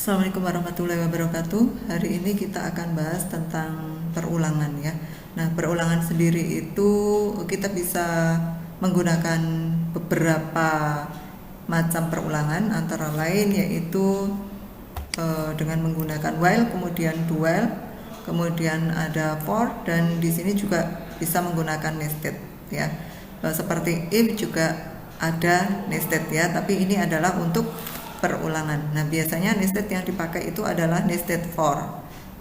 Assalamualaikum warahmatullahi wabarakatuh. Hari ini kita akan bahas tentang perulangan ya. Nah, perulangan sendiri itu kita bisa menggunakan beberapa macam perulangan, antara lain yaitu dengan menggunakan while, kemudian do while, kemudian ada for, dan di sini juga bisa menggunakan nested ya. Seperti if juga ada nested ya, tapi ini adalah untuk perulangan. Nah, biasanya nested yang dipakai itu adalah nested for.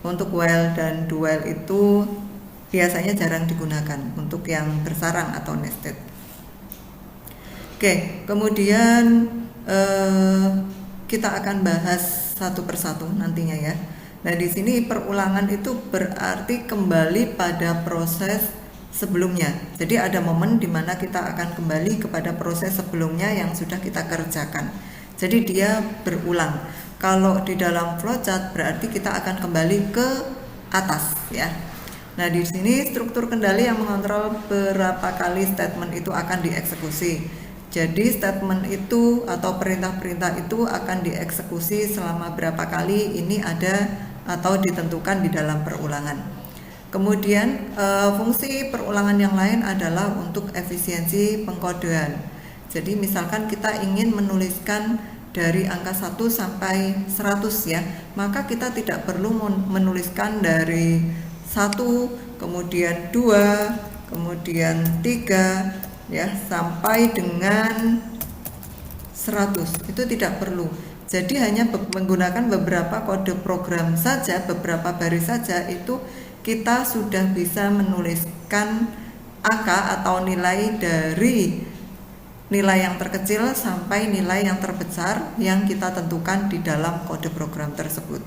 Untuk while dan do while itu biasanya jarang digunakan untuk yang bersarang atau nested. Oke, kemudian kita akan bahas satu persatu nantinya ya. Nah, di sini perulangan itu berarti kembali pada proses sebelumnya. Jadi ada momen di mana kita akan kembali kepada proses sebelumnya yang sudah kita kerjakan. Jadi dia berulang. Kalau di dalam flowchart berarti kita akan kembali ke atas ya. Nah, di sini struktur kendali yang mengontrol berapa kali statement itu akan dieksekusi. Jadi statement itu atau perintah-perintah itu akan dieksekusi selama berapa kali, ini ada atau ditentukan di dalam perulangan. Kemudian fungsi perulangan yang lain adalah untuk efisiensi pengkodean. Jadi misalkan kita ingin menuliskan dari angka 1 sampai 100 ya, maka kita tidak perlu menuliskan dari 1, kemudian 2, kemudian 3 ya, sampai dengan 100. Itu tidak perlu. Jadi hanya menggunakan beberapa kode program saja, beberapa baris saja, itu kita sudah bisa menuliskan angka atau nilai dari nilai yang terkecil sampai nilai yang terbesar yang kita tentukan di dalam kode program tersebut.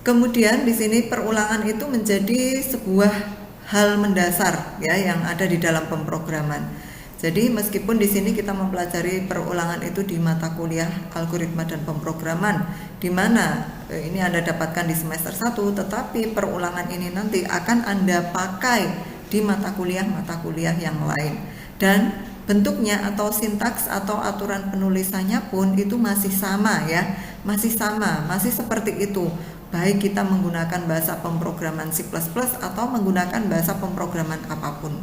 Kemudian di sini perulangan itu menjadi sebuah hal mendasar ya yang ada di dalam pemrograman. Jadi meskipun di sini kita mempelajari perulangan itu di mata kuliah algoritma dan pemrograman, di mana ini Anda dapatkan di semester 1, tetapi perulangan ini nanti akan Anda pakai di mata kuliah yang lain. Dan bentuknya atau sintaks atau aturan penulisannya pun itu masih sama ya, masih seperti itu. Baik kita menggunakan bahasa pemrograman C++ atau menggunakan bahasa pemrograman apapun.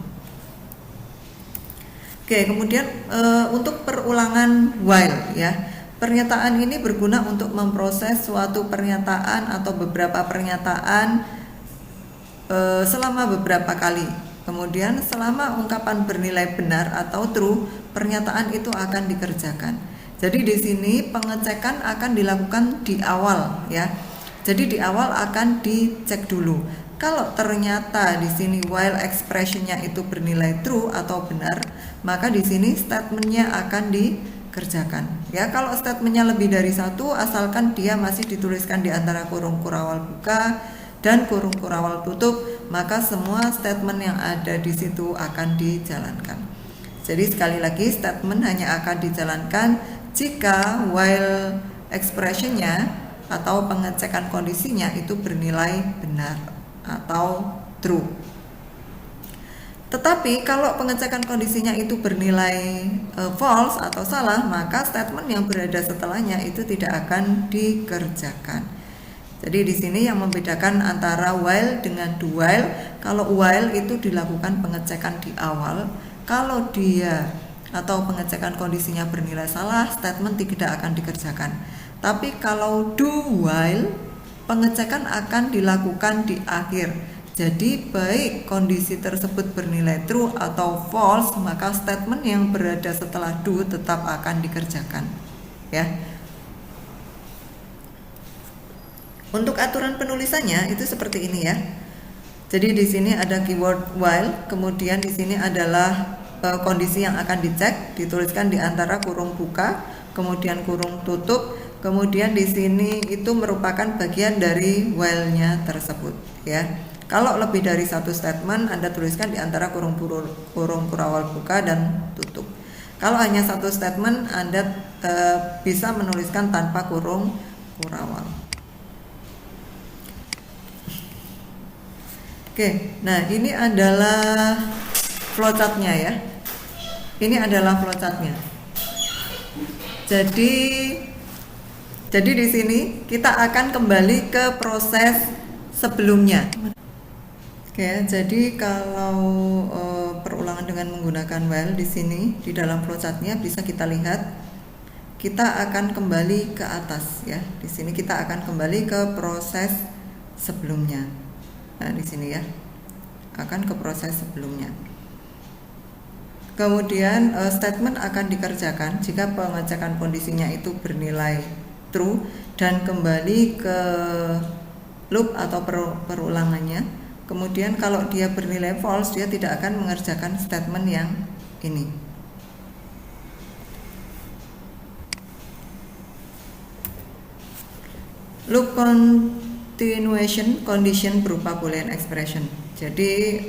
Oke, kemudian untuk perulangan while ya. Pernyataan ini berguna untuk memproses suatu pernyataan atau beberapa pernyataan selama beberapa kali. Kemudian selama ungkapan bernilai benar atau true, pernyataan itu akan dikerjakan. Jadi di sini pengecekan akan dilakukan di awal ya. Jadi di awal akan dicek dulu. Kalau ternyata di sini while expressionnya itu bernilai true atau benar, maka di sini statementnya akan dikerjakan. Ya, kalau statementnya lebih dari 1, asalkan dia masih dituliskan di antara kurung kurawal buka dan kurung kurawal tutup, maka semua statement yang ada di situ akan dijalankan. Jadi sekali lagi statement hanya akan dijalankan jika while expressionnya atau pengecekan kondisinya itu bernilai benar atau true. Tetapi kalau pengecekan kondisinya itu bernilai false atau salah, maka statement yang berada setelahnya itu tidak akan dikerjakan. Jadi di sini yang membedakan antara while dengan do while, kalau while itu dilakukan pengecekan di awal, kalau dia atau pengecekan kondisinya bernilai salah, statement tidak akan dikerjakan. Tapi kalau do while, pengecekan akan dilakukan di akhir. Jadi baik kondisi tersebut bernilai true atau false, maka statement yang berada setelah do tetap akan dikerjakan. Ya. Untuk aturan penulisannya itu seperti ini ya. Jadi di sini ada keyword while, kemudian di sini adalah kondisi yang akan dicek, dituliskan di antara kurung buka, kemudian kurung tutup, kemudian di sini itu merupakan bagian dari while-nya tersebut ya. Kalau lebih dari satu statement, Anda tuliskan di antara kurung kurawal buka dan tutup. Kalau hanya satu statement, Anda bisa menuliskan tanpa kurung kurawal. Oke, nah ini adalah flowchartnya ya. Ini adalah flowchartnya. Jadi Jadi di sini kita akan kembali ke proses sebelumnya. Oke, jadi kalau perulangan dengan menggunakan while di sini di dalam flowchartnya bisa kita lihat, kita akan kembali ke atas ya. Di sini kita akan kembali ke proses sebelumnya. Nah, di sini ya, akan ke proses sebelumnya. Kemudian statement akan dikerjakan jika pengecekan kondisinya itu bernilai true dan kembali ke loop atau perulangannya. Kemudian kalau dia bernilai false, dia tidak akan mengerjakan statement yang ini. Loop continuation condition berupa boolean expression. Jadi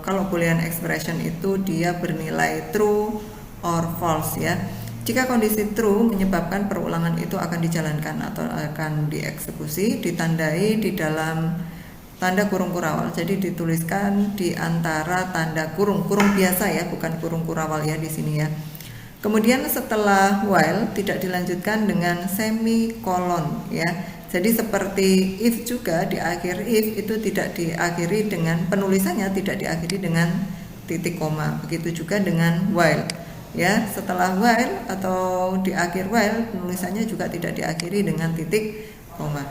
kalau boolean expression itu dia bernilai true or false ya. Jika kondisi true menyebabkan perulangan itu akan dijalankan atau akan dieksekusi, ditandai di dalam tanda kurung kurawal. Jadi dituliskan di antara tanda kurung biasa ya, bukan kurung kurawal ya di sini ya. Kemudian setelah while tidak dilanjutkan dengan semikolon ya. Jadi seperti if juga, di akhir if itu tidak diakhiri dengan penulisannya, tidak diakhiri dengan titik koma. Begitu juga dengan while ya. Setelah while atau di akhir while penulisannya juga tidak diakhiri dengan titik koma.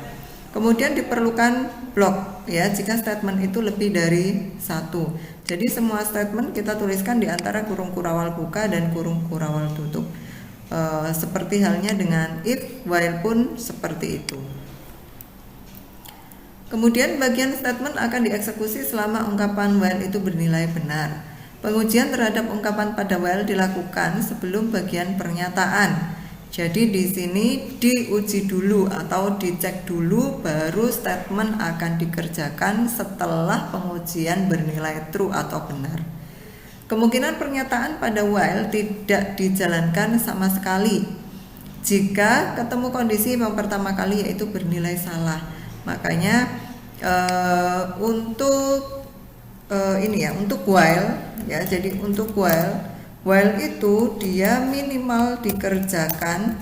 Kemudian diperlukan blok ya jika statement itu lebih dari satu. Jadi semua statement kita tuliskan di antara kurung kurawal buka dan kurung kurawal tutup. Seperti halnya dengan if, while pun seperti itu. Kemudian bagian statement akan dieksekusi selama ungkapan while itu bernilai benar. Pengujian terhadap ungkapan pada while dilakukan sebelum bagian pernyataan. Jadi di sini diuji dulu atau dicek dulu, baru statement akan dikerjakan setelah pengujian bernilai true atau benar. Kemungkinan pernyataan pada while tidak dijalankan sama sekali jika ketemu kondisi yang pertama kali yaitu bernilai salah. Makanya untuk ini ya, untuk while ya. Jadi untuk while itu dia minimal dikerjakan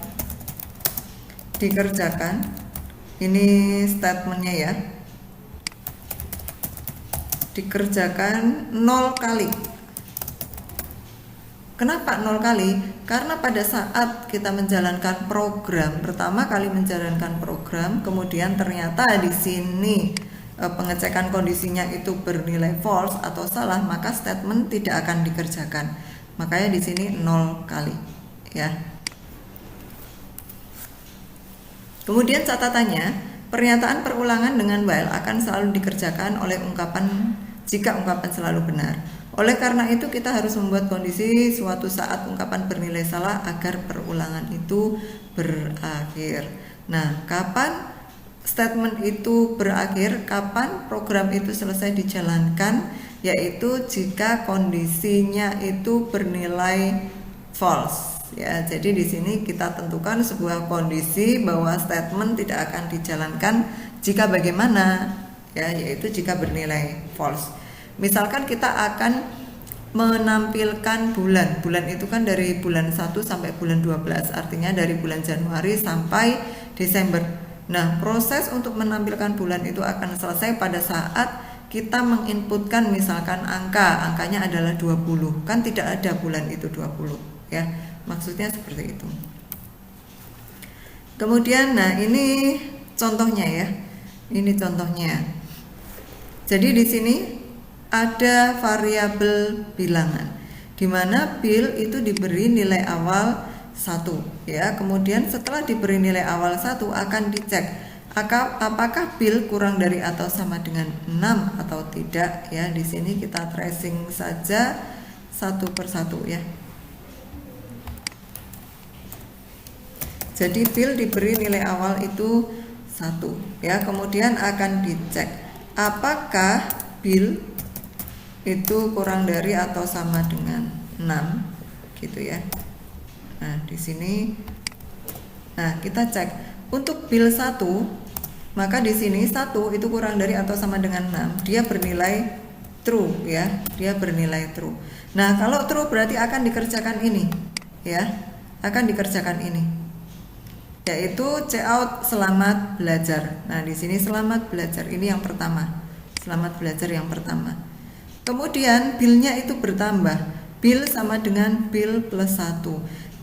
ini statementnya ya, dikerjakan 0 kali. Kenapa 0 kali? Karena pada saat kita menjalankan program, pertama kali menjalankan program, kemudian ternyata di sini pengecekan kondisinya itu bernilai false atau salah, maka statement tidak akan dikerjakan. Makanya di sini 0 kali ya. Kemudian catatannya, pernyataan perulangan dengan while akan selalu dikerjakan oleh ungkapan jika ungkapan selalu benar. Oleh karena itu kita harus membuat kondisi suatu saat ungkapan bernilai salah agar perulangan itu berakhir. Nah, kapan statement itu berakhir, kapan program itu selesai dijalankan, yaitu jika kondisinya itu bernilai false ya. Jadi di sini kita tentukan sebuah kondisi bahwa statement tidak akan dijalankan jika bagaimana ya, yaitu jika bernilai false. Misalkan kita akan menampilkan bulan itu kan dari bulan 1 sampai bulan 12, artinya dari bulan Januari sampai Desember. Nah, proses untuk menampilkan bulan itu akan selesai pada saat kita menginputkan misalkan angkanya adalah 20, kan tidak ada bulan itu 20 ya, maksudnya seperti itu. Kemudian nah ini contohnya ya, ini contohnya. Jadi di sini ada variabel bilangan di mana bil itu diberi nilai awal 1 ya, kemudian setelah diberi nilai awal 1 akan dicek apakah bil kurang dari atau sama dengan 6 atau tidak ya. Di sini kita tracing saja satu persatu ya. Jadi bil diberi nilai awal itu 1 ya, kemudian akan dicek apakah bil itu kurang dari atau sama dengan 6 gitu ya. Nah, di sini kita cek untuk bil 1, maka di sini 1 itu kurang dari atau sama dengan 6, dia bernilai true ya, dia bernilai true. Nah, kalau true berarti akan dikerjakan ini ya, akan dikerjakan ini. yaitu cout selamat belajar. Nah, di sini selamat belajar ini yang pertama. Selamat belajar yang pertama. Kemudian bill-nya itu bertambah. Bill sama dengan bill plus 1.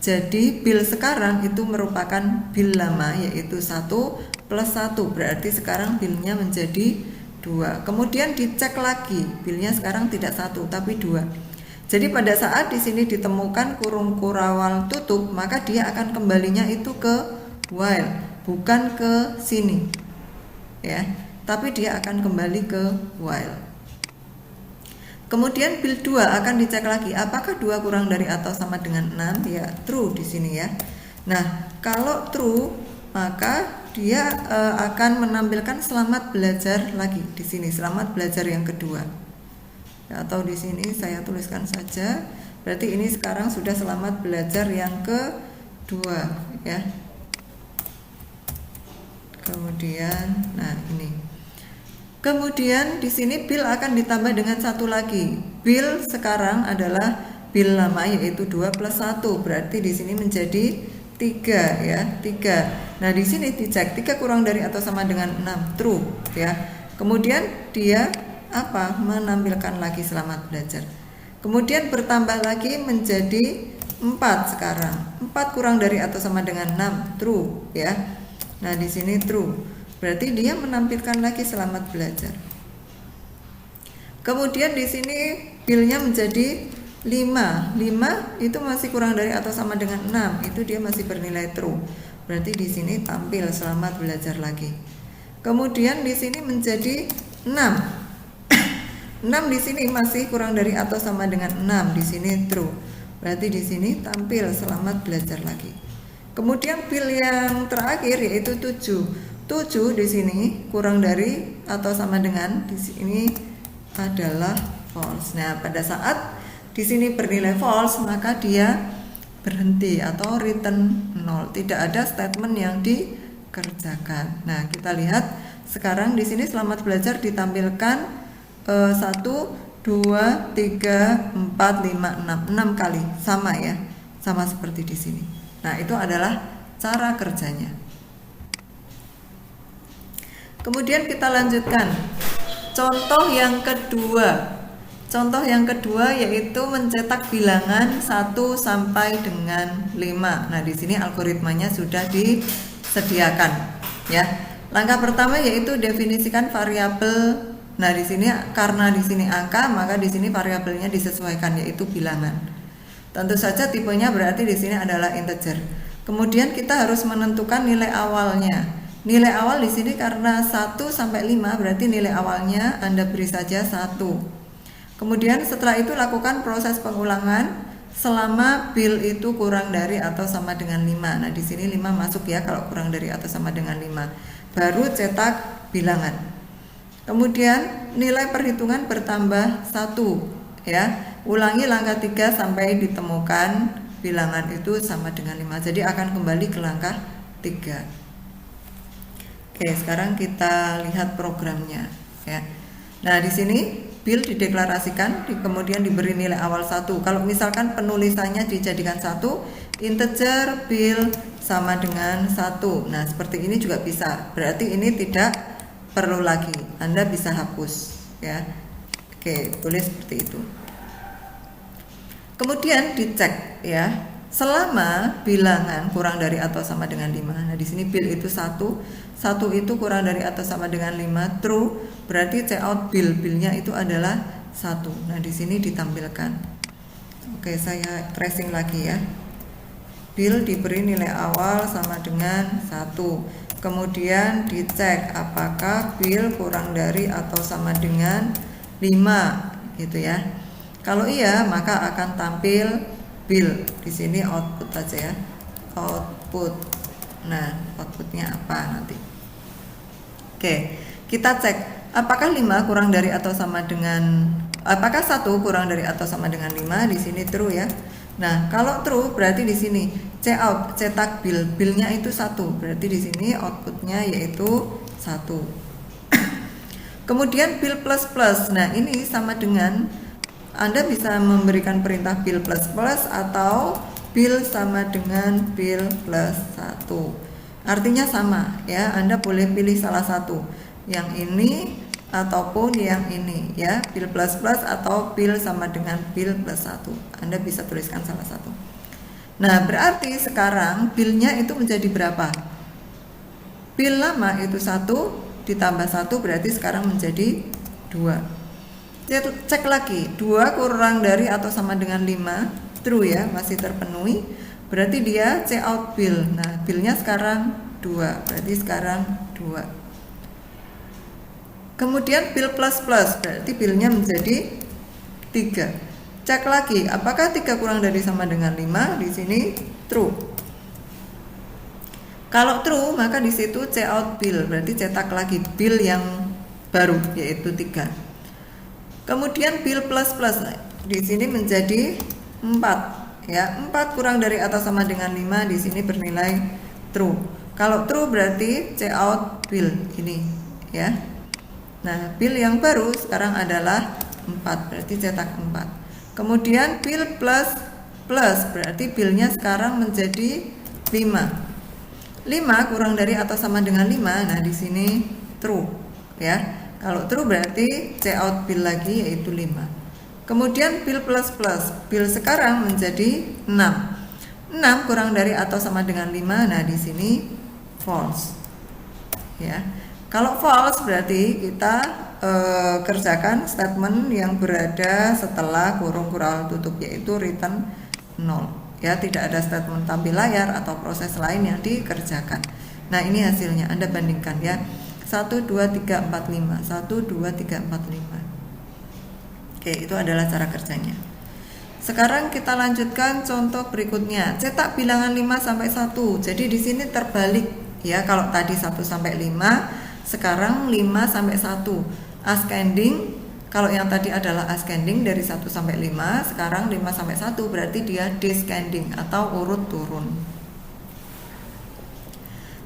Jadi bill sekarang itu merupakan bill lama, yaitu 1 plus 1. Berarti sekarang bill-nya menjadi 2. Kemudian dicek lagi, bill-nya sekarang tidak 1 tapi 2. Jadi pada saat di sini ditemukan kurung kurawal tutup, maka dia akan kembalinya itu ke while, bukan ke sini, ya, tapi dia akan kembali ke while. Kemudian bill 2 akan dicek lagi, apakah 2 kurang dari atau sama dengan 6? Ya, true di sini ya. Nah, kalau true, maka dia akan menampilkan selamat belajar lagi di sini, selamat belajar yang kedua. Ya, atau di sini saya tuliskan saja, berarti ini sekarang sudah selamat belajar yang kedua, ya. Kemudian, nah ini. Kemudian di sini bill akan ditambah dengan 1 lagi. Bill sekarang adalah bill lama, yaitu 2 plus 1. Berarti di sini menjadi 3, ya, 3. Nah, di sini dicek 3 kurang dari atau sama dengan 6, true, ya. Kemudian dia apa? Menampilkan lagi selamat belajar. Kemudian bertambah lagi menjadi 4 sekarang. 4 kurang dari atau sama dengan 6, true, ya. Nah, di sini true. Berarti dia menampilkan lagi selamat belajar. Kemudian di sini bill-nya menjadi 5. 5 itu masih kurang dari atau sama dengan 6. Itu dia masih bernilai true. Berarti di sini tampil selamat belajar lagi. Kemudian di sini menjadi 6. 6 di sini masih kurang dari atau sama dengan 6. Di sini true. Berarti di sini tampil selamat belajar lagi. Kemudian bill yang terakhir yaitu 7. 7 di sini kurang dari atau sama dengan, di sini adalah false. Nah, pada saat di sini bernilai false, maka dia berhenti atau return 0. Tidak ada statement yang dikerjakan. Nah, kita lihat sekarang di sini selamat belajar ditampilkan 1, 2, 3, 4, 5, 6. 6 kali, sama ya. Sama seperti di sini. Nah, itu adalah cara kerjanya. Kemudian kita lanjutkan. Contoh yang kedua. Contoh yang kedua yaitu mencetak bilangan 1 sampai dengan 5. Nah, di sini algoritmanya sudah disediakan, ya. Langkah pertama yaitu definisikan variabel. Nah, di sini karena di sini angka, maka di sini variabelnya disesuaikan yaitu bilangan. Tentu saja tipenya berarti di sini adalah integer. Kemudian kita harus menentukan nilai awalnya. Nilai awal di sini karena 1 sampai 5 berarti nilai awalnya Anda beri saja 1. Kemudian setelah itu lakukan proses pengulangan selama bill itu kurang dari atau sama dengan 5. Nah, di sini 5 masuk ya kalau kurang dari atau sama dengan 5. Baru cetak bilangan. Kemudian nilai perhitungan bertambah 1, ya. Ulangi langkah 3 sampai ditemukan bilangan itu sama dengan 5. Jadi akan kembali ke langkah 3. Oke, sekarang kita lihat programnya, ya. Nah, di sini bill dideklarasikan, kemudian diberi nilai awal 1. Kalau misalkan penulisannya dijadikan 1, integer bill sama dengan 1. Nah, seperti ini juga bisa. Berarti ini tidak perlu lagi. Anda bisa hapus, ya. Oke, boleh seperti itu. Kemudian dicek, ya, selama bilangan kurang dari atau sama dengan 5. Nah, di sini bill itu 1 itu kurang dari atau sama dengan 5, true. Berarti cout bill-nya itu adalah 1. Nah, di sini ditampilkan. Oke, saya tracing lagi ya. Bill diberi nilai awal sama dengan 1. Kemudian dicek apakah bill kurang dari atau sama dengan 5, gitu ya. Kalau iya, maka akan tampil bill. Di sini output aja ya. Output. Nah, outputnya apa nanti? Oke, kita cek apakah 5 kurang dari atau sama dengan, apakah 1 kurang dari atau sama dengan 5? Di sini true ya. Nah, kalau true berarti di sini cout, cetak bill. Billnya itu 1. Berarti di sini outputnya yaitu 1. Kemudian bill plus plus. Nah, ini sama dengan Anda bisa memberikan perintah bill plus plus atau bill sama dengan bill plus 1. Artinya sama ya, Anda boleh pilih salah satu, yang ini ataupun yang ini ya, pil plus plus atau pil sama dengan pil plus 1. Anda bisa tuliskan salah satu. Nah, berarti sekarang pilnya itu menjadi berapa? Pil lama itu 1 ditambah 1 berarti sekarang menjadi 2. Cek lagi, 2 kurang dari atau sama dengan 5, true ya, masih terpenuhi. Berarti dia C out bill. Nah, billnya sekarang 2, berarti sekarang 2. Kemudian bill plus plus, berarti billnya menjadi 3. Cek lagi, apakah 3 kurang dari sama dengan 5? Di sini true. Kalau true, maka di situ C out bill, berarti cetak lagi bill yang baru, yaitu 3. Kemudian bill plus plus, di sini menjadi 4. Ya, 4 kurang dari atau sama dengan 5 di sini bernilai true. Kalau true berarti C out bill ini ya. Nah, bill yang baru sekarang adalah 4, berarti cetak 4. Kemudian bill plus plus berarti billnya sekarang menjadi 5. 5 kurang dari atau sama dengan 5, nah di sini true ya. Kalau true berarti C out bill lagi yaitu 5. Kemudian bill plus plus, bill sekarang menjadi 6. 6 kurang dari atau sama dengan 5, nah di sini false. Ya. Kalau false berarti kita kerjakan statement yang berada setelah kurung tutup, yaitu return 0. Ya, tidak ada statement tampil layar atau proses lain yang dikerjakan. Nah, ini hasilnya, Anda bandingkan ya. 1 2 3 4 5, 1 2 3 4 5. Oke, itu adalah cara kerjanya. Sekarang kita lanjutkan contoh berikutnya. Cetak bilangan 5 sampai 1. Jadi di sini terbalik ya. Kalau tadi 1 sampai 5, sekarang 5 sampai 1. Ascending, kalau yang tadi adalah ascending dari 1 sampai 5, sekarang 5 sampai 1 berarti dia descending atau urut turun.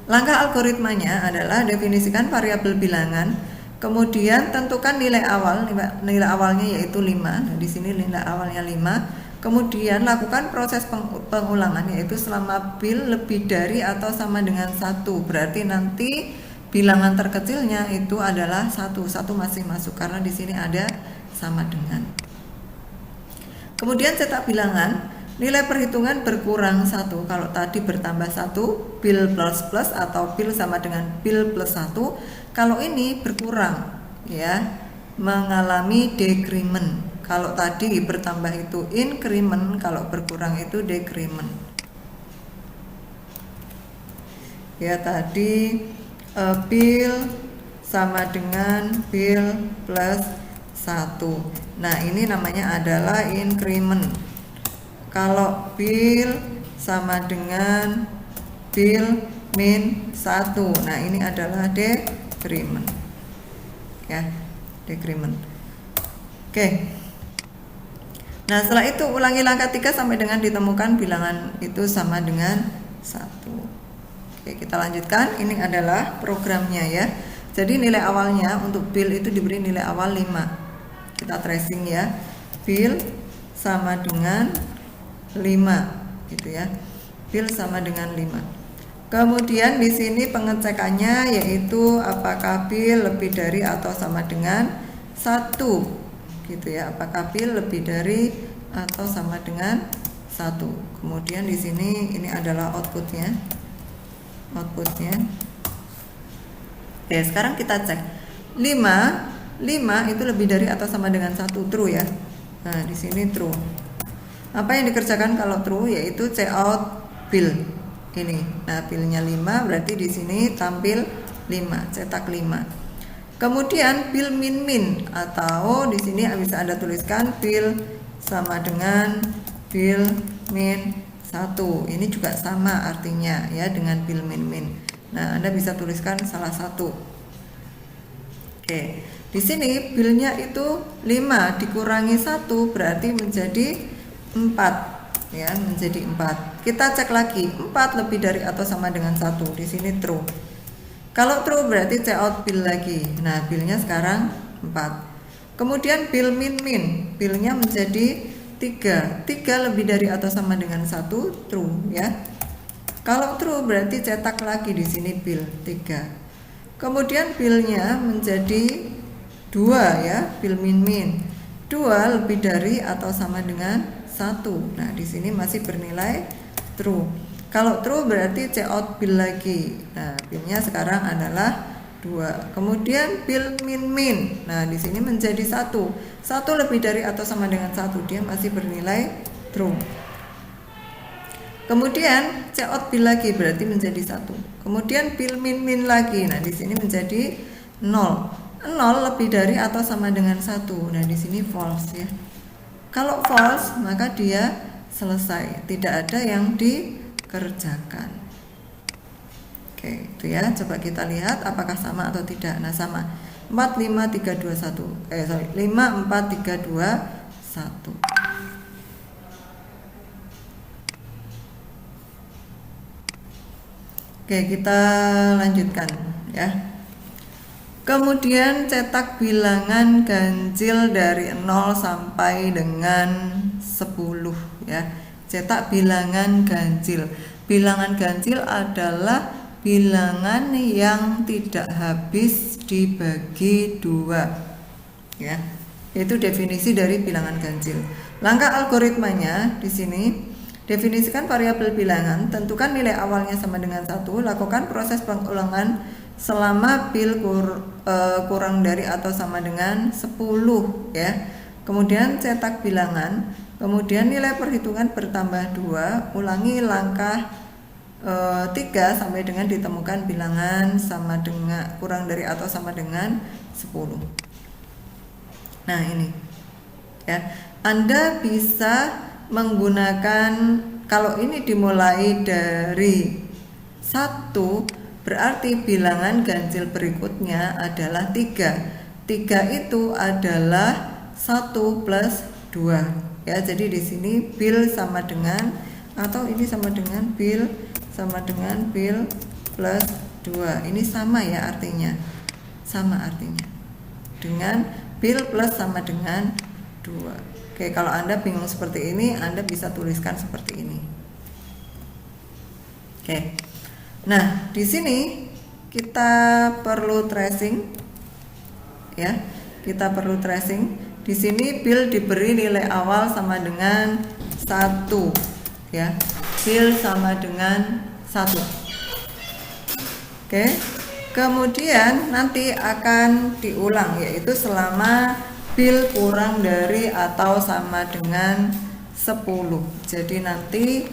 Langkah algoritmanya adalah definisikan variabel bilangan. Kemudian tentukan nilai awal, nilai awalnya yaitu 5. Nah, di sini nilai awalnya 5. Kemudian lakukan proses pengulangan yaitu selama bill lebih dari atau sama dengan 1. Berarti nanti bilangan terkecilnya itu adalah 1. 1 masih masuk karena di sini ada sama dengan. Kemudian cetak bilangan. Nilai perhitungan berkurang 1. Kalau tadi bertambah 1, bill plus plus atau bill sama dengan bill plus 1. Kalau ini berkurang ya, mengalami decrement. Kalau tadi bertambah itu increment, kalau berkurang itu decrement. Ya, tadi bill sama dengan bill plus 1. Nah, ini namanya adalah increment. Kalau bill sama dengan bill min 1. Nah, ini adalah decrement. Ya, decrement. Oke. Nah, setelah itu ulangi langkah 3 sampai dengan ditemukan bilangan itu sama dengan 1. Oke, kita lanjutkan. Ini adalah programnya ya. Jadi nilai awalnya untuk bill itu diberi nilai awal 5. Kita tracing ya. Bill sama dengan 5 gitu ya. Bill sama dengan 5. Kemudian di sini pengecekannya yaitu apakah bill lebih dari atau sama dengan 1 gitu ya. Apakah bill lebih dari atau sama dengan 1. Kemudian di sini ini adalah outputnya. Oke, sekarang kita cek. 5 itu lebih dari atau sama dengan 1, true ya. Nah, di sini true. Apa yang dikerjakan kalau true yaitu C out bill ini. Nah, billnya 5 berarti di sini tampil 5, cetak 5. Kemudian bill min atau di sini bisa Anda tuliskan bill sama dengan bill min 1. Ini juga sama artinya ya dengan bill min. Nah, Anda bisa tuliskan salah satu. Oke. Di sini billnya itu 5 dikurangi 1 berarti menjadi 4 ya, menjadi 4. Kita cek lagi, 4 lebih dari atau sama dengan 1. Di sini true. Kalau true berarti C out bill lagi. Nah, billnya sekarang 4. Kemudian bill min, billnya menjadi 3. 3 lebih dari atau sama dengan 1, true ya. Kalau true berarti cetak lagi di sini bill 3. Kemudian billnya menjadi 2 ya, bill min 2 lebih dari atau sama dengan 1. Nah, di sini masih bernilai true. Kalau true berarti check out bill lagi. Nah, billnya sekarang adalah 2. Kemudian bill min. Nah, di sini menjadi 1. 1 lebih dari atau sama dengan 1, dia masih bernilai true. Kemudian check out bill lagi berarti menjadi 1. Kemudian bill min lagi. Nah, di sini menjadi 0. 0 lebih dari atau sama dengan 1. Nah, di sini false ya. Kalau false, maka dia selesai, tidak ada yang dikerjakan. Oke, itu ya. Coba kita lihat apakah sama atau tidak. Nah, sama. 4 5 3 2 1. 5 4 3 2 1. Oke, kita lanjutkan ya. Kemudian cetak bilangan ganjil dari 0 sampai dengan 10 ya. Cetak bilangan ganjil. Bilangan ganjil adalah bilangan yang tidak habis dibagi 2 ya. Itu definisi dari bilangan ganjil. Langkah algoritmanya di sini, definisikan variabel bilangan, tentukan nilai awalnya sama dengan 1, lakukan proses pengulangan selama bill kurang dari atau sama dengan 10 ya. Kemudian cetak bilangan, kemudian nilai perhitungan bertambah 2, ulangi langkah 3 sampai dengan ditemukan bilangan sama dengan kurang dari atau sama dengan 10. Nah, ini ya. Anda bisa menggunakan, kalau ini dimulai dari 1 berarti bilangan ganjil berikutnya adalah 3. 3 itu adalah 1 plus 2 ya. Jadi di sini bill sama dengan, atau ini sama dengan bill sama dengan bill plus 2. Ini sama ya artinya. Sama artinya. Dengan bill plus sama dengan 2. Oke, kalau Anda bingung seperti ini, Anda bisa tuliskan seperti ini. Oke. Nah, di sini kita perlu tracing ya. Kita perlu tracing. Di sini bill diberi nilai awal sama dengan 1 ya. Bill sama dengan 1. Oke. Kemudian nanti akan diulang, yaitu selama bill kurang dari atau sama dengan 10. Jadi nanti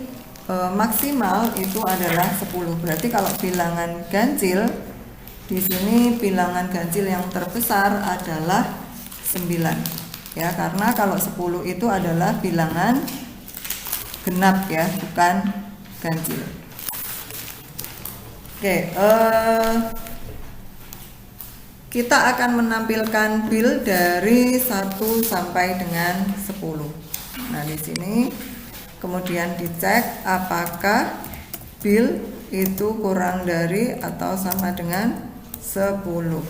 maksimal itu adalah 10. Berarti kalau bilangan ganjil, di sini bilangan ganjil yang terbesar adalah 9 ya, karena kalau 10 itu adalah bilangan genap ya, bukan ganjil. Oke, kita akan menampilkan bill dari 1 sampai dengan 10. Nah, di sini kemudian dicek apakah bill itu kurang dari atau sama dengan 10.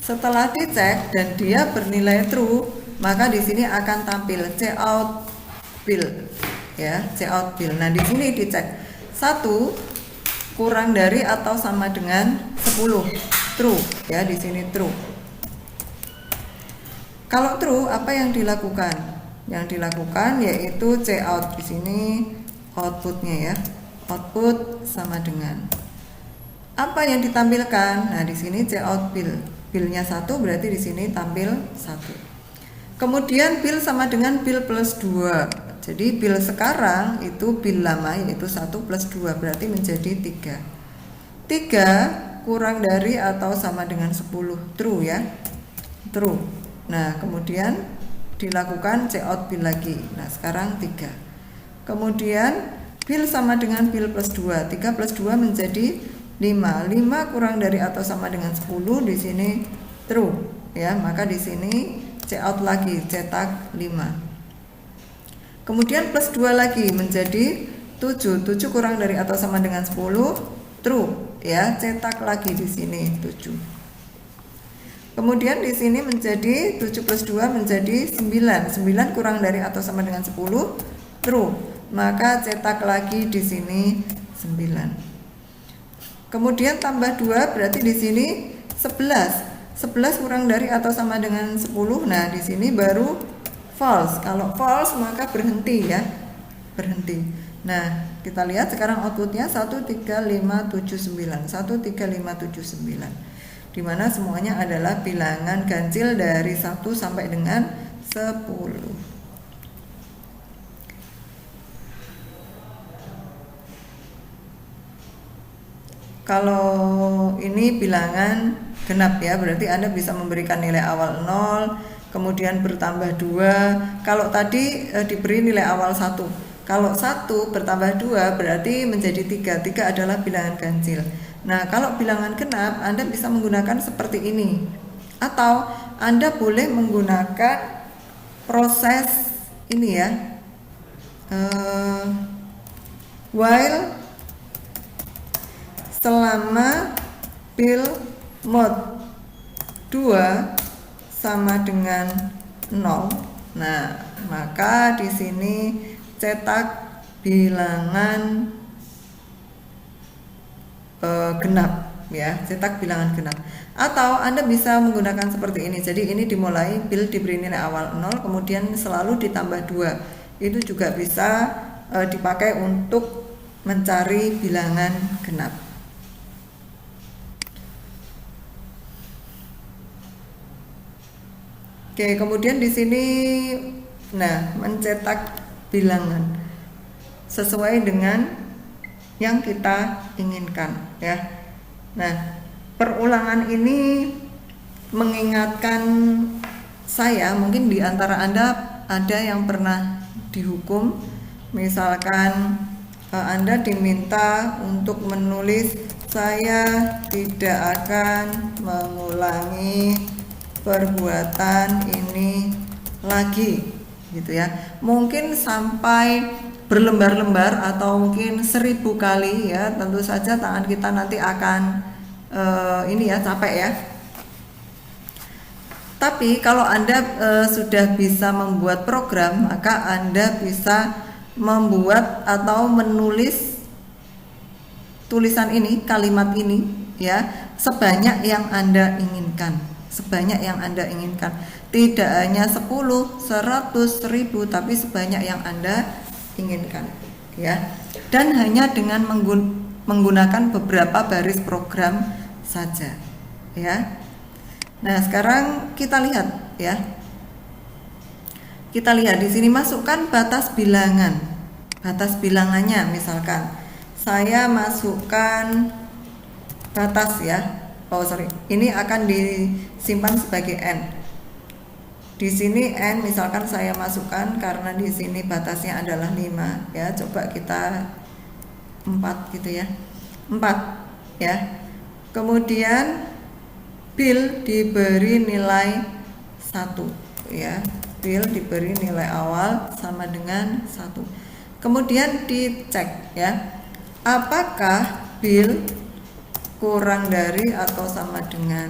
Setelah dicek dan dia bernilai true, maka di sini akan tampil check out bill ya, check out bill. Nah, di sini dicek 1 kurang dari atau sama dengan 10, true ya, di sini true. Kalau true, apa yang dilakukan? Yang dilakukan yaitu check out. Di sini outputnya ya, output sama dengan apa yang ditampilkan. Nah, di sini check out bill, billnya 1 berarti di sini tampil 1. Kemudian bill sama dengan bill plus 2. Jadi bill sekarang itu bill lama yaitu 1 plus 2 berarti menjadi 3. 3 kurang dari atau sama dengan 10, true ya, true. Nah, kemudian dilakukan check out bill lagi. Nah, sekarang 3. Kemudian bill sama dengan bill plus 2. 3 plus 2 menjadi 5. 5 kurang dari atau sama dengan 10, di sini true ya, maka di sini check out lagi, cetak 5. Kemudian plus 2 lagi menjadi 7. 7 kurang dari atau sama dengan 10, true ya, cetak lagi di sini 7. Kemudian di sini menjadi 7 plus 2 menjadi 9. 9 kurang dari atau sama dengan 10, true. maka cetak lagi di sini 9. Kemudian tambah 2 berarti di sini 11. 11 kurang dari atau sama dengan 10. Nah, di sini baru false. Kalau false maka berhenti ya. Berhenti. Nah, kita lihat sekarang outputnya 13579. 13579. Di mana semuanya adalah bilangan ganjil dari 1 sampai dengan 10. Kalau ini bilangan genap ya, berarti Anda bisa memberikan nilai awal 0, kemudian bertambah 2. Kalau tadi diberi nilai awal 1. Kalau 1 bertambah 2 berarti menjadi 3. 3 adalah bilangan ganjil. Nah, kalau bilangan genap Anda bisa menggunakan seperti ini. Atau Anda boleh menggunakan proses ini ya. While selama pil mod 2 sama dengan 0. Nah, maka di sini cetak bilangan genap ya, cetak bilangan genap. Atau Anda bisa menggunakan seperti ini. Jadi ini dimulai pil diberi nilai awal 0, kemudian selalu ditambah 2. Itu juga bisa dipakai untuk mencari bilangan genap. Oke, kemudian di sini nah, mencetak bilangan sesuai dengan yang kita inginkan ya. Nah, perulangan ini mengingatkan saya, mungkin di antara Anda ada yang pernah dihukum, misalkan Anda diminta untuk menulis saya tidak akan mengulangi perbuatan ini lagi gitu ya. Mungkin sampai berlembar-lembar atau mungkin 1000 kali ya. Tentu saja tangan kita nanti akan ini ya, capek ya. Tapi kalau Anda sudah bisa membuat program, maka Anda bisa membuat atau menulis tulisan ini, kalimat ini ya, sebanyak yang Anda inginkan. Sebanyak yang Anda inginkan. Tidak hanya 10, 100, 1000, tapi sebanyak yang Anda inginkan ya. Dan hanya dengan menggunakan beberapa baris program saja ya. Nah, sekarang kita lihat ya. Kita lihat di sini, masukkan batas bilangan. Batas bilangannya misalkan saya masukkan batas ya. Oh sorry, ini akan disimpan sebagai n. Di sini n misalkan saya masukkan karena di sini batasnya adalah 5 ya. Coba kita 4 gitu ya. 4 ya. Kemudian bil diberi nilai 1 ya. Bil diberi nilai awal sama dengan 1. Kemudian dicek ya. Apakah bil kurang dari atau sama dengan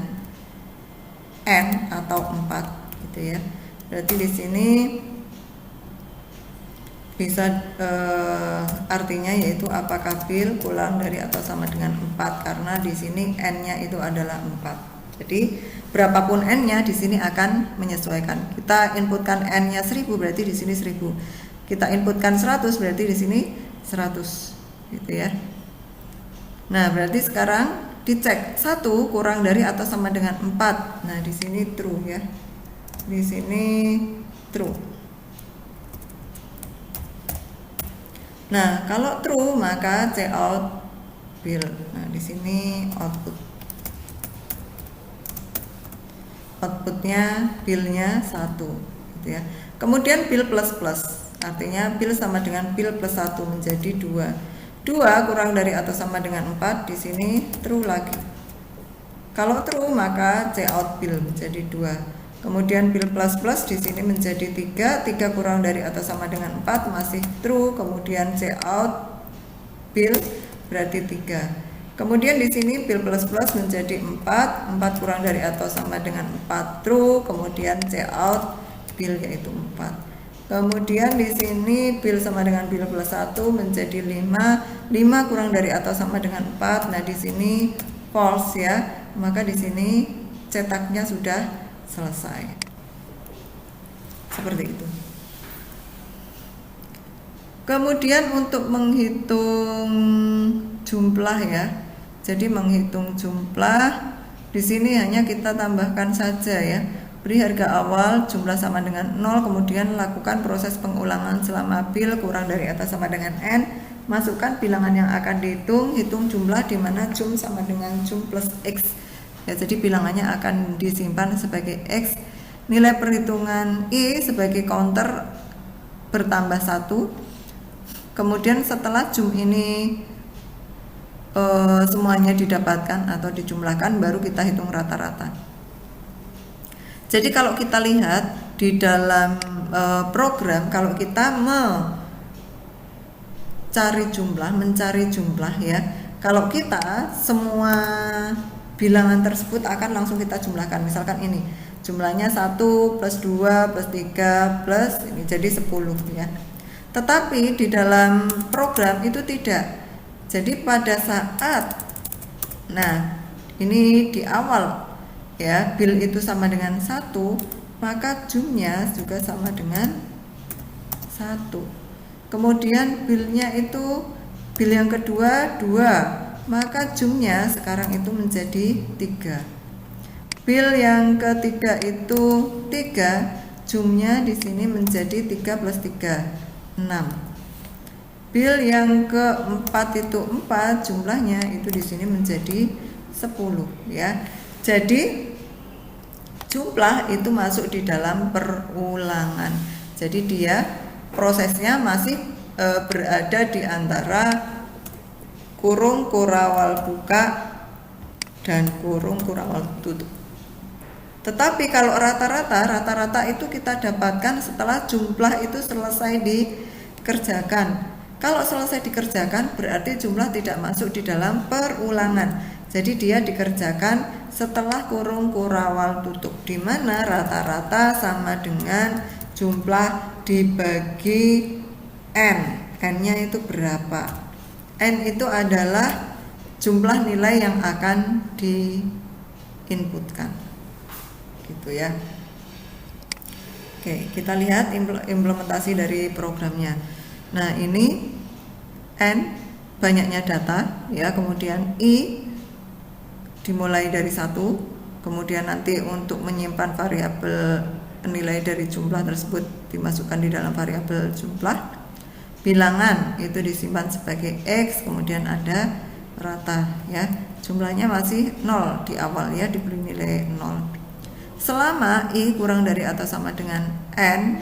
n atau 4 gitu ya. Berarti di sini bisa artinya yaitu apakah bil kurang dari atau sama dengan 4, karena di sini n-nya itu adalah 4. Jadi berapapun n-nya di sini akan menyesuaikan. Kita inputkan n-nya 1000 berarti di sini 1000. Kita inputkan 100 berarti di sini 100 gitu ya. Nah, berarti sekarang dicek 1 kurang dari atau sama dengan 4. Nah, di sini true ya. Di sini true. Nah, kalau true maka cout bil. Nah, di sini output. Outputnya bilnya 1 gitu ya. Kemudian bil plus plus. Artinya bil sama dengan bil plus 1 menjadi 2. 2 kurang dari atau sama dengan 4, di sini true lagi. Kalau true maka cout bil menjadi 2. Kemudian bil plus plus di sini menjadi 3. 3 kurang dari atau sama dengan 4 masih true. Kemudian cout bil berarti 3. Kemudian di sini bil plus plus menjadi 4. 4 kurang dari atau sama dengan 4 true. Kemudian cout bil yaitu 4. Kemudian di sini bil sama dengan bil plus 1 menjadi 5. 5 kurang dari atau sama dengan 4. Nah, di sini false ya. Maka di sini cetaknya sudah selesai. Seperti itu. Kemudian untuk menghitung jumlah ya. Jadi menghitung jumlah di sini hanya kita tambahkan saja ya. Beri harga awal jumlah sama dengan 0, kemudian lakukan proses pengulangan selama bil kurang dari atau sama dengan n. Masukkan bilangan yang akan dihitung, hitung jumlah di mana jum sama dengan jum plus x. Ya, jadi bilangannya akan disimpan sebagai x. Nilai perhitungan i sebagai counter bertambah 1. Kemudian setelah jum ini semuanya didapatkan atau dijumlahkan, baru kita hitung rata-rata. Jadi kalau kita lihat di dalam program, kalau kita mencari jumlah ya, kalau kita semua bilangan tersebut akan langsung kita jumlahkan. Misalkan ini jumlahnya 1 plus 2 plus 3 plus ini jadi 10 ya. Tetapi di dalam program itu tidak. Jadi pada saat ini di awal ya, bil itu sama dengan 1, maka jumnya juga sama dengan 1. Kemudian bilnya itu bil yang kedua 2, maka jumnya sekarang itu menjadi 3. Bil yang ketiga itu 3, jumnya di sini menjadi 3 plus 3 6. Bil yang keempat itu 4, jumlahnya itu di sini menjadi 10 ya. Jadi jumlah itu masuk di dalam perulangan. Jadi dia prosesnya masih berada di antara kurung kurawal buka dan kurung kurawal tutup. Tetapi kalau rata-rata itu kita dapatkan setelah jumlah itu selesai dikerjakan. Kalau selesai dikerjakan berarti jumlah tidak masuk di dalam perulangan. Jadi dia dikerjakan setelah kurung kurawal tutup, di mana rata-rata sama dengan jumlah dibagi n. N-nya itu berapa? N itu adalah jumlah nilai yang akan diinputkan. Gitu ya. Oke, kita lihat implementasi dari programnya. Nah, ini n banyaknya data ya, kemudian i dimulai dari 1, kemudian nanti untuk menyimpan variabel nilai dari jumlah tersebut dimasukkan di dalam variabel jumlah. Bilangan itu disimpan sebagai x, kemudian ada rata ya. Jumlahnya masih 0 di awal ya, diberi nilai 0. Selama i kurang dari atau sama dengan n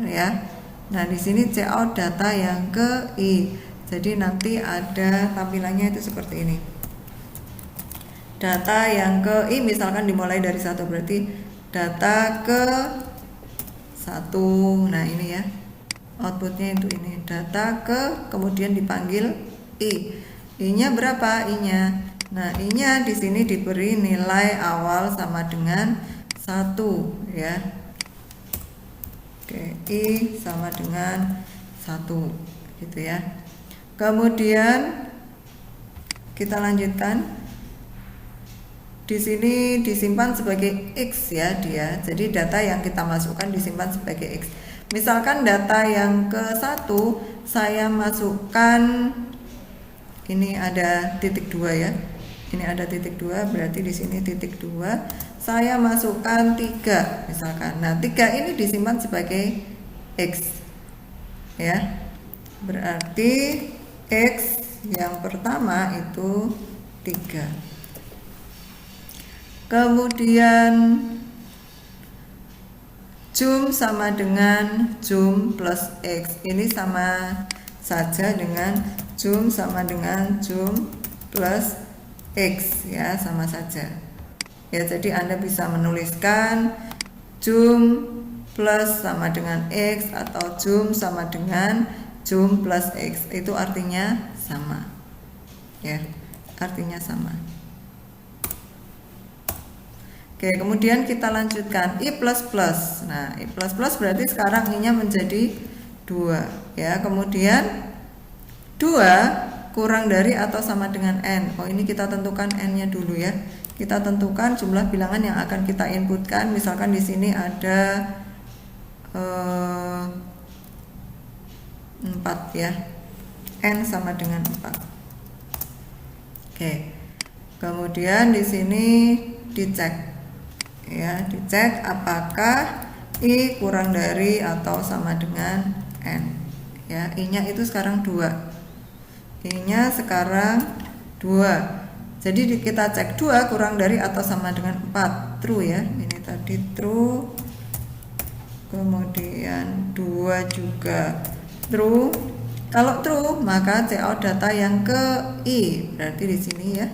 ya. Nah, di sini cout data yang ke i. Jadi nanti ada tampilannya itu seperti ini. Data yang ke i misalkan dimulai dari 1, berarti data ke 1. Nah, ini ya. Outputnya itu ini. Data ke kemudian dipanggil i. I-nya berapa? I-nya. Nah, I-nya di sini diberi nilai awal sama dengan 1 ya. Oke, I sama dengan 1 gitu ya. Kemudian kita lanjutkan. Di sini disimpan sebagai X ya dia. Jadi data yang kita masukkan disimpan sebagai X. Misalkan data yang ke-1 saya masukkan, ini ada titik 2 ya. Ini ada titik 2, berarti di sini titik 2. Saya masukkan 3 misalkan. Nah, 3 ini disimpan sebagai X. Ya. Berarti X yang pertama itu 3. Kemudian jum sama dengan jum plus x. Ini sama saja dengan jum sama dengan jum plus x ya, sama saja. Ya, jadi Anda bisa menuliskan jum plus sama dengan x atau jum sama dengan jum plus x. Itu artinya sama. Ya, artinya sama. Oke, kemudian kita lanjutkan I++. Nah, I++ berarti sekarang I-nya menjadi 2 ya. Kemudian 2 kurang dari atau sama dengan N. Oh, ini kita tentukan N-nya dulu ya. Kita tentukan jumlah bilangan yang akan kita inputkan. Misalkan di sini ada 4 ya. N sama dengan 4. Oke. Kemudian di sini dicek ya, dicek apakah I kurang dari atau sama dengan N ya. I-nya itu sekarang 2, I-nya sekarang 2, jadi kita cek 2 kurang dari atau sama dengan 4, true ya. Ini tadi true, kemudian 2 juga true. Kalau true maka cout data yang ke I, berarti di sini ya.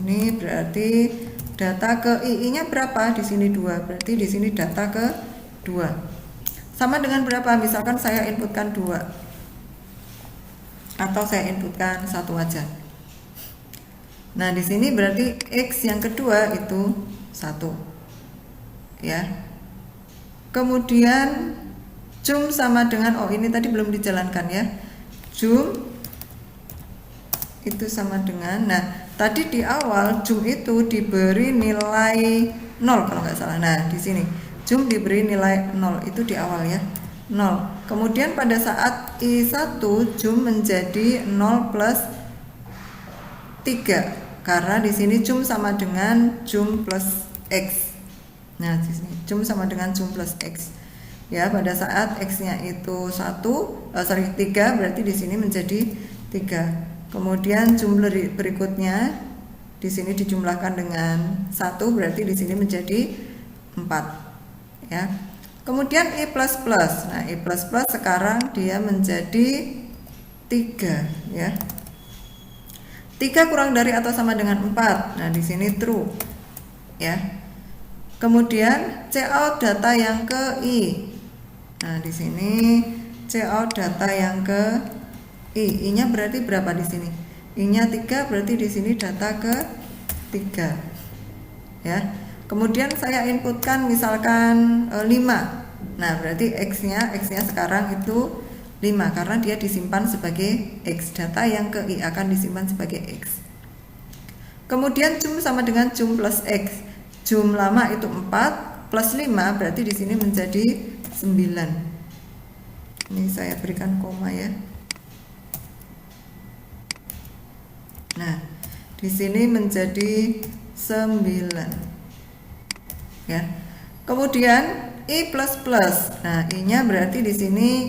Ini berarti data ke I-nya berapa? Di sini 2. Berarti di sini data ke 2. Sama dengan berapa? Misalkan saya inputkan 2. Atau saya inputkan 1 aja. Nah, di sini berarti X yang kedua itu 1. Ya. Kemudian jum sama dengan, oh ini tadi belum dijalankan ya. Jum itu sama dengan, nah tadi di awal jum itu diberi nilai 0 kalau nggak salah. Nah di sini jum diberi nilai 0 itu di awal ya, 0. Kemudian pada saat I1 jum menjadi 0 plus 3 karena di sini jum sama dengan jum plus X. Nah di sini jum sama dengan jum plus X ya. Pada saat X-nya itu 3 berarti di sini menjadi 3. Kemudian jumlah berikutnya di sini dijumlahkan dengan 1 berarti di sini menjadi 4 ya. Kemudian I++. Nah, I++ sekarang dia menjadi 3 ya. 3 kurang dari atau sama dengan 4. Nah, di sini true ya. Kemudian cout data yang ke I. Nah, di sini cout data yang ke I-nya berarti berapa di sini? I-nya 3 berarti di sini data ke 3. Ya. Kemudian saya inputkan misalkan 5. Nah, berarti X-nya sekarang itu 5 karena dia disimpan sebagai X. Data yang ke I akan disimpan sebagai X. Kemudian jum sama dengan jum plus X. Jum lama itu 4 plus 5 berarti di sini menjadi 9. Ini saya berikan koma ya. Nah, di sini menjadi 9. Ya. Kemudian I++. Nah, I-nya berarti di sini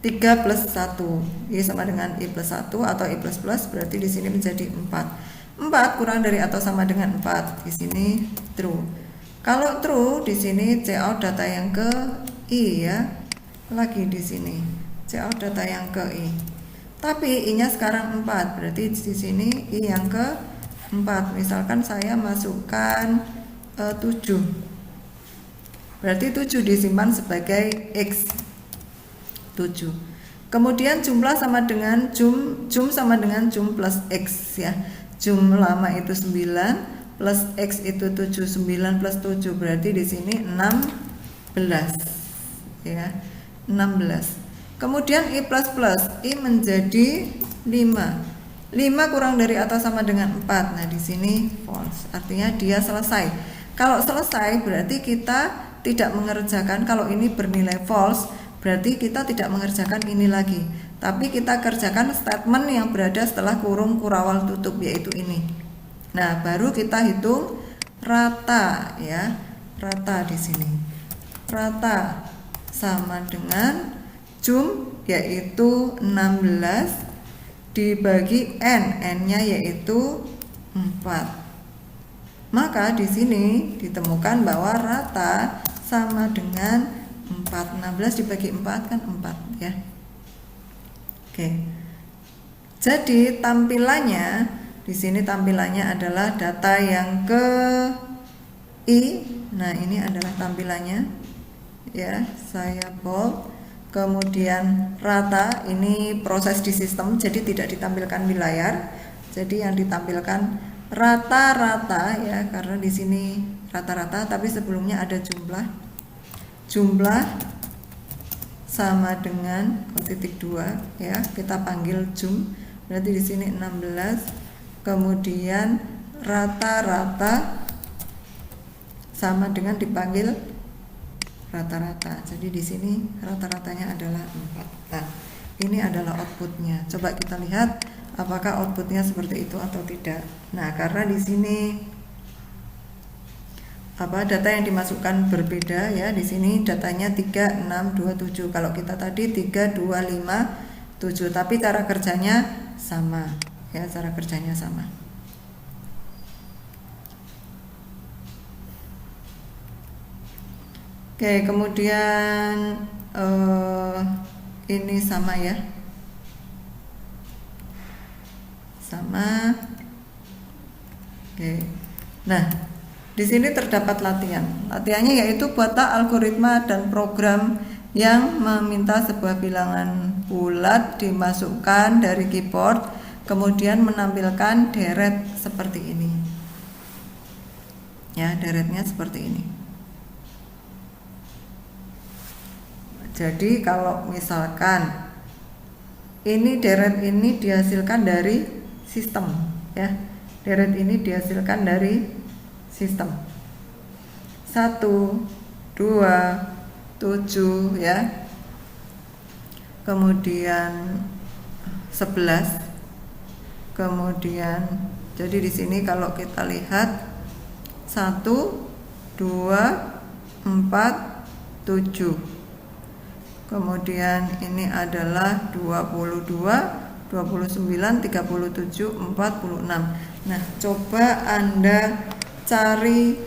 3 plus 1. I sama dengan I plus 1 atau I++ berarti di sini menjadi 4. 4 kurang dari atau sama dengan 4. Di sini true. Kalau true di sini cout data yang ke I ya. Lagi di sini cout data yang ke I. Tapi I-nya sekarang 4, berarti di sini I yang ke 4. Misalkan saya masukkan 7. Berarti 7 disimpan sebagai X. 7. Kemudian jumlah sama dengan jum sama dengan jum plus X ya. Jum lama itu 9 plus X itu 7. 9 plus 7 berarti di sini 16. Ya. 16. Kemudian I++, I menjadi 5. 5 kurang dari atau sama dengan 4. Nah, di sini false. Artinya dia selesai. Kalau selesai berarti kita tidak mengerjakan, kalau ini bernilai false, berarti kita tidak mengerjakan ini lagi. Tapi kita kerjakan statement yang berada setelah kurung kurawal tutup, yaitu ini. Nah, baru kita hitung rata ya. Rata di sini. Rata sama dengan jum yaitu 16 dibagi N, N-nya yaitu 4. Maka di sini ditemukan bahwa rata sama dengan 4. 16 dibagi 4 kan 4 ya. Oke. Jadi tampilannya di sini tampilannya adalah data yang ke I. Nah, ini adalah tampilannya. Ya, saya bold. Kemudian rata ini proses di sistem, jadi tidak ditampilkan di layar. Jadi yang ditampilkan rata-rata ya, karena di sini rata-rata tapi sebelumnya ada jumlah sama dengan titik 2 ya, kita panggil jum, berarti di sini 16, kemudian rata-rata sama dengan dipanggil rata-rata. Jadi di sini rata-ratanya adalah 4. Nah, ini adalah outputnya. Coba kita lihat apakah outputnya seperti itu atau tidak. Nah, karena di sini data yang dimasukkan berbeda ya. Di sini datanya 3, 6, 2, 7. Kalau kita tadi 3, 2, 5, 7. Tapi cara kerjanya sama ya, cara kerjanya sama. Oke, kemudian ini sama ya, sama. Oke, nah di sini terdapat latihan. Latihannya yaitu buatlah algoritma dan program yang meminta sebuah bilangan bulat dimasukkan dari keyboard, kemudian menampilkan deret seperti ini. Ya, deretnya seperti ini. Jadi kalau misalkan ini deret ini dihasilkan dari sistem ya. Deret ini dihasilkan dari sistem 1, 2, 7 ya. Kemudian 11. Kemudian jadi di sini kalau kita lihat 1, 2, 4, 7. Kemudian ini adalah 22, 29, 37, 46. Nah, coba Anda cari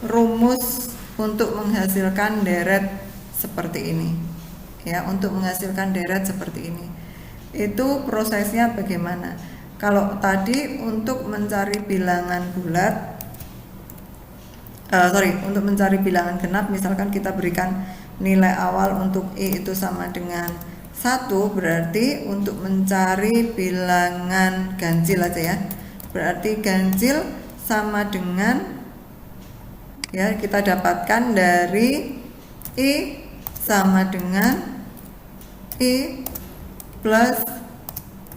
rumus untuk menghasilkan deret seperti ini. Ya, untuk menghasilkan deret seperti ini. Itu prosesnya bagaimana? Kalau tadi untuk mencari bilangan bulat, untuk mencari bilangan genap, misalkan kita berikan nilai awal untuk I itu sama dengan 1, berarti untuk mencari bilangan ganjil aja ya, berarti ganjil sama dengan ya, kita dapatkan dari I sama dengan I plus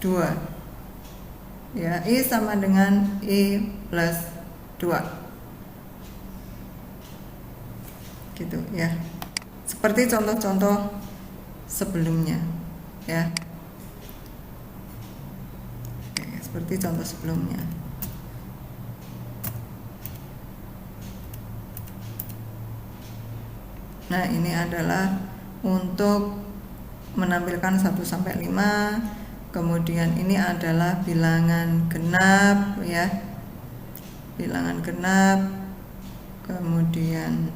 2 ya, I sama dengan I plus 2 gitu ya, seperti contoh-contoh sebelumnya ya. Oke, seperti contoh sebelumnya. Nah, ini adalah untuk menampilkan 1 sampai 5. Kemudian ini adalah bilangan genap ya. Bilangan genap. Kemudian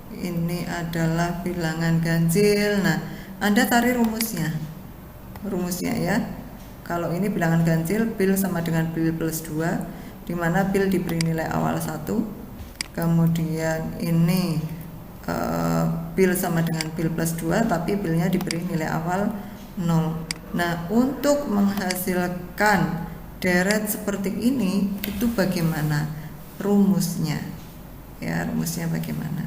ini adalah bilangan ganjil. Nah, Anda cari rumusnya. Rumusnya ya. Kalau ini bilangan ganjil, bil sama dengan bil plus 2, di mana bil diberi nilai awal 1. Kemudian ini bil sama dengan bil plus 2, tapi bilnya diberi nilai awal 0. Nah, untuk menghasilkan deret seperti ini, itu bagaimana rumusnya? Ya, rumusnya bagaimana?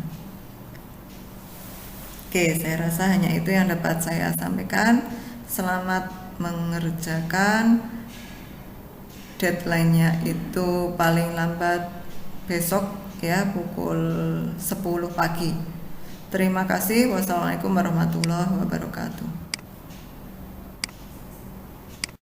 Oke, saya rasa hanya itu yang dapat saya sampaikan. Selamat mengerjakan. Deadline-nya itu paling lambat besok ya, pukul 10 pagi. Terima kasih. Wassalamualaikum warahmatullahi wabarakatuh.